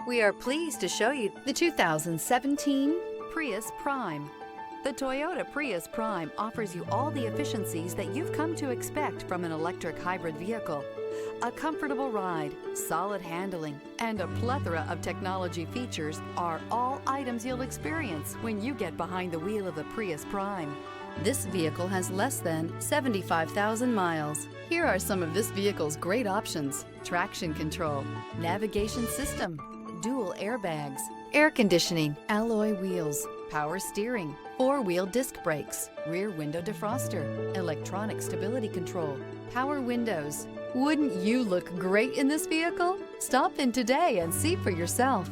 We are pleased to show you the 2017 Prius Prime. The Toyota Prius Prime offers you all the efficiencies that you've come to expect from an electric hybrid vehicle. A comfortable ride, solid handling, and a plethora of technology features are all items you'll experience when you get behind the wheel of the Prius Prime. This vehicle has less than 75,000 miles. Here are some of this vehicle's great options: traction control, navigation system, dual airbags, air conditioning, alloy wheels, power steering, four-wheel disc brakes, rear window defroster, electronic stability control, power windows. Wouldn't you look great in this vehicle? Stop in today and see for yourself.